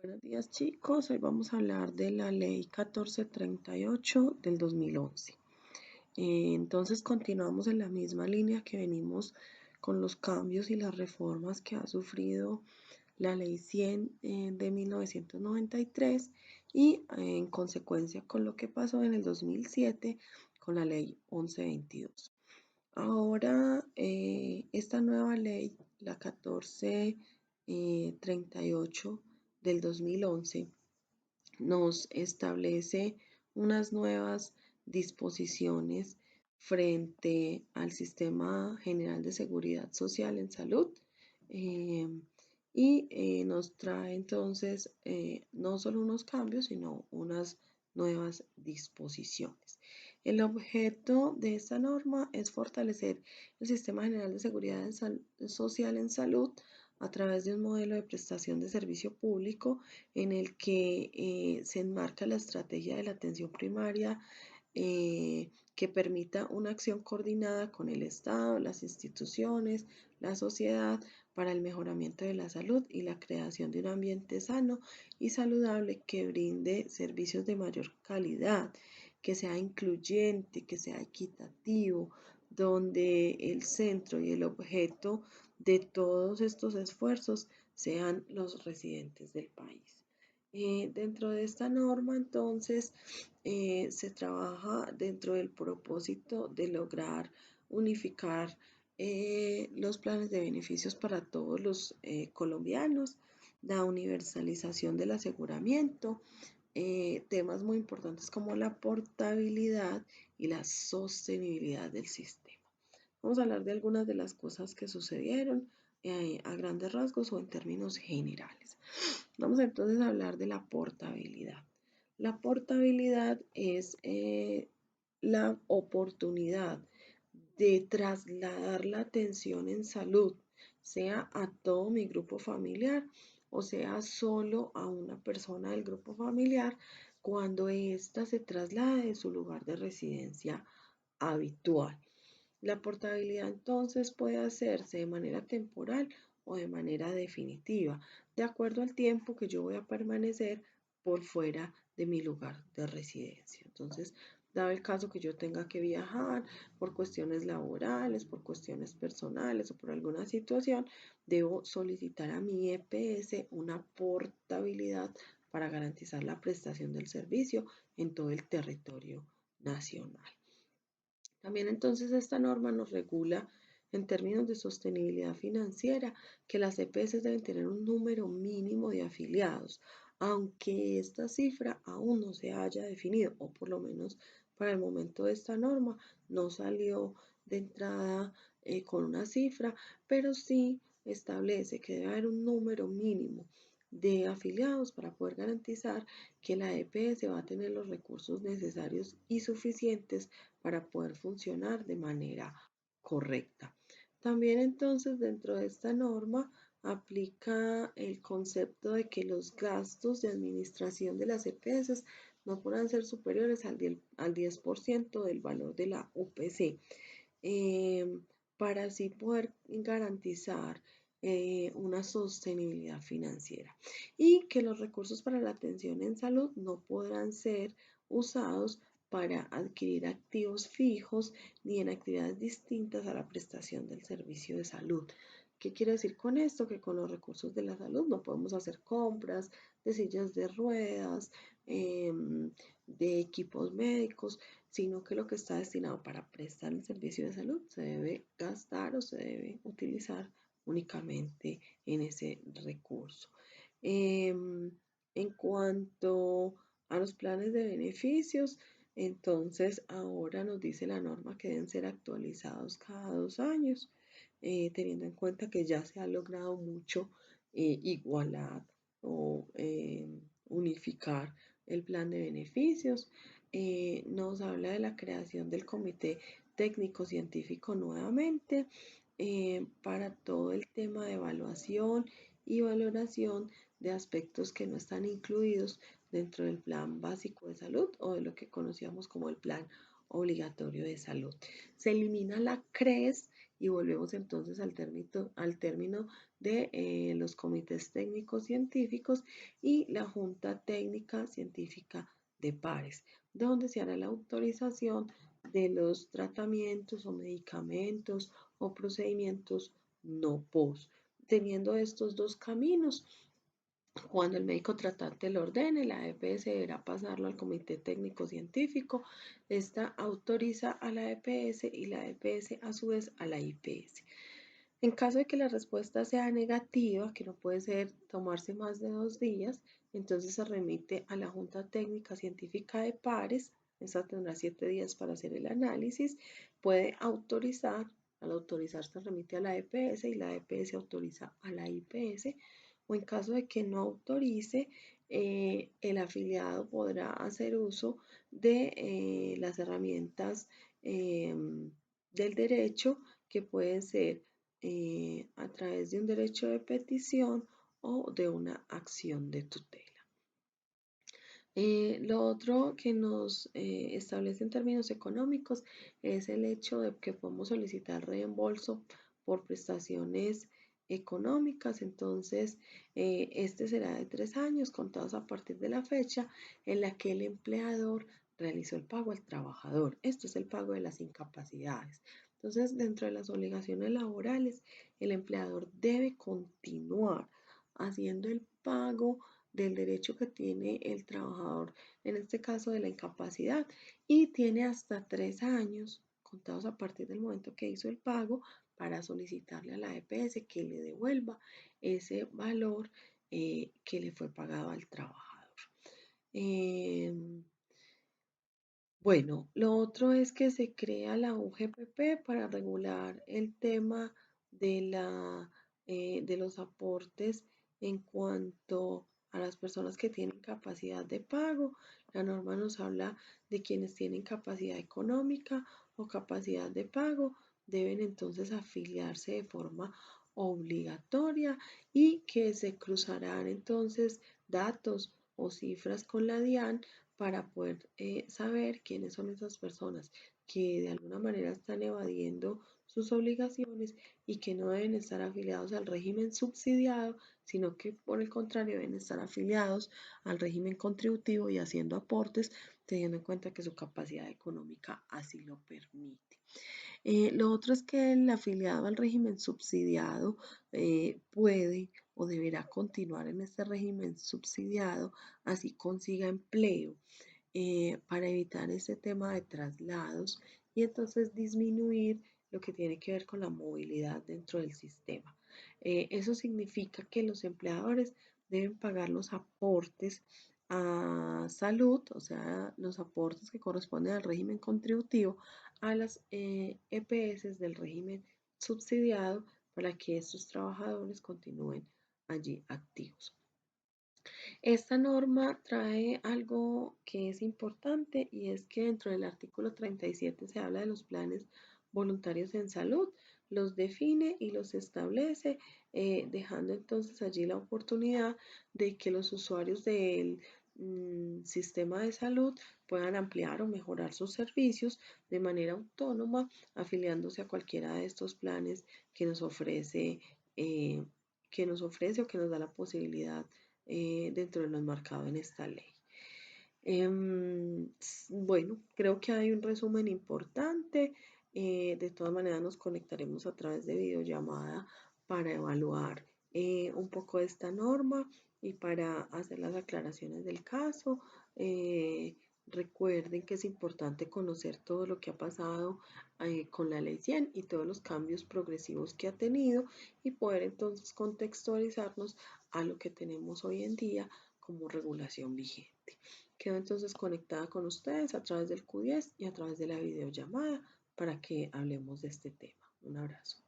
Buenos días chicos, hoy vamos a hablar de la ley 1438 del 2011. Entonces continuamos en la misma línea que venimos con los cambios y las reformas que ha sufrido la ley 100 de 1993 y en consecuencia con lo que pasó en el 2007 con la ley 1122. Ahora, esta nueva ley, la 1438 del 2011, nos establece unas nuevas disposiciones frente al Sistema General de Seguridad Social en Salud eh, y nos trae entonces no solo unos cambios, sino unas nuevas disposiciones. El objeto de esta norma es fortalecer el Sistema General de Seguridad Social en Salud a través de un modelo de prestación de servicio público en el que se enmarca la estrategia de la atención primaria que permita una acción coordinada con el Estado, las instituciones, la sociedad para el mejoramiento de la salud y la creación de un ambiente sano y saludable que brinde servicios de mayor calidad, que sea incluyente, que sea equitativo, donde el centro y el objeto de todos estos esfuerzos sean los residentes del país. Dentro de esta norma, entonces, se trabaja dentro del propósito de lograr unificar los planes de beneficios para todos los colombianos, la universalización del aseguramiento, temas muy importantes como la portabilidad y la sostenibilidad del sistema. Vamos a hablar de algunas de las cosas que sucedieron a grandes rasgos o en términos generales. Vamos entonces a hablar de la portabilidad. La portabilidad es la oportunidad de trasladar la atención en salud, sea a todo mi grupo familiar o sea solo a una persona del grupo familiar cuando ésta se traslade de su lugar de residencia habitual. La portabilidad entonces puede hacerse de manera temporal o de manera definitiva, de acuerdo al tiempo que yo voy a permanecer por fuera de mi lugar de residencia. Entonces, dado el caso que yo tenga que viajar por cuestiones laborales, por cuestiones personales o por alguna situación, debo solicitar a mi EPS una portabilidad para garantizar la prestación del servicio en todo el territorio nacional. También entonces esta norma nos regula en términos de sostenibilidad financiera que las EPS deben tener un número mínimo de afiliados, aunque esta cifra aún no se haya definido, o por lo menos para el momento de esta norma no salió de entrada con una cifra, pero sí establece que debe haber un número mínimo de afiliados para poder garantizar que la EPS va a tener los recursos necesarios y suficientes para poder funcionar de manera correcta. También entonces dentro de esta norma aplica el concepto de que los gastos de administración de las EPS no puedan ser superiores al 10% del valor de la UPC para así poder garantizar una sostenibilidad financiera y que los recursos para la atención en salud no podrán ser usados para adquirir activos fijos ni en actividades distintas a la prestación del servicio de salud. ¿Qué quiere decir con esto? Que con los recursos de la salud no podemos hacer compras de sillas de ruedas, de equipos médicos, sino que lo que está destinado para prestar el servicio de salud se debe gastar o se debe utilizar únicamente en ese recurso. En cuanto a los planes de beneficios, entonces ahora nos dice la norma que deben ser actualizados cada 2 años, teniendo en cuenta que ya se ha logrado mucho igualar o unificar el plan de beneficios. Nos habla de la creación del comité técnico científico nuevamente para todo el tema de evaluación y valoración de aspectos que no están incluidos dentro del plan básico de salud o de lo que conocíamos como el plan obligatorio de salud. Se elimina la CRES y volvemos entonces al término de los comités técnicos científicos y la Junta Técnica Científica de Pares, donde se hará la autorización de los tratamientos o medicamentos o procedimientos no POS. Teniendo estos dos caminos, cuando el médico tratante lo ordene, la EPS deberá pasarlo al Comité Técnico Científico. Esta autoriza a la EPS y la EPS a su vez a la IPS. En caso de que la respuesta sea negativa, que no puede ser tomarse más de 2 días, entonces se remite a la Junta Técnica Científica de Pares. Esta tendrá 7 días para hacer el análisis. Puede autorizar, al autorizar se remite a la EPS y la EPS autoriza a la IPS. O en caso de que no autorice, el afiliado podrá hacer uso de las herramientas del derecho, que pueden ser a través de un derecho de petición o de una acción de tutela. Lo otro que nos establece en términos económicos es el hecho de que podemos solicitar reembolso por prestaciones económicas. Entonces, este será de 3 años contados a partir de la fecha en la que el empleador realizó el pago al trabajador. Esto es el pago de las incapacidades. Entonces, dentro de las obligaciones laborales, el empleador debe continuar haciendo el pago del derecho que tiene el trabajador, en este caso de la incapacidad, y tiene hasta 3 años contados a partir del momento que hizo el pago para solicitarle a la EPS que le devuelva ese valor que le fue pagado al trabajador. Bueno, lo otro es que se crea la UGPP para regular el tema de los aportes en cuanto a las personas que tienen capacidad de pago. La norma nos habla de quienes tienen capacidad económica o capacidad de pago, deben entonces afiliarse de forma obligatoria y que se cruzarán entonces datos o cifras con la DIAN para poder saber quiénes son esas personas que de alguna manera están evadiendo sus obligaciones y que no deben estar afiliados al régimen subsidiado, sino que por el contrario deben estar afiliados al régimen contributivo y haciendo aportes, teniendo en cuenta que su capacidad económica así lo permite. Lo otro es que el afiliado al régimen subsidiado puede o deberá continuar en este régimen subsidiado, así consiga empleo, para evitar ese tema de traslados y entonces disminuir lo que tiene que ver con la movilidad dentro del sistema. Eso significa que los empleadores deben pagar los aportes a salud, o sea, los aportes que corresponden al régimen contributivo a las EPS del régimen subsidiado para que estos trabajadores continúen allí activos. Esta norma trae algo que es importante y es que dentro del artículo 37 se habla de los planes voluntarios en salud, los define y los establece, dejando entonces allí la oportunidad de que los usuarios del sistema de salud puedan ampliar o mejorar sus servicios de manera autónoma, afiliándose a cualquiera de estos planes que nos ofrece, o que nos da la posibilidad dentro de lo enmarcado en esta ley. Bueno, creo que hay un resumen importante. De todas maneras nos conectaremos a través de videollamada para evaluar un poco esta norma y para hacer las aclaraciones del caso. Recuerden que es importante conocer todo lo que ha pasado con la ley 100 y todos los cambios progresivos que ha tenido y poder entonces contextualizarnos a lo que tenemos hoy en día como regulación vigente. Quedo entonces conectada con ustedes a través del Q10 y a través de la videollamada para que hablemos de este tema. Un abrazo.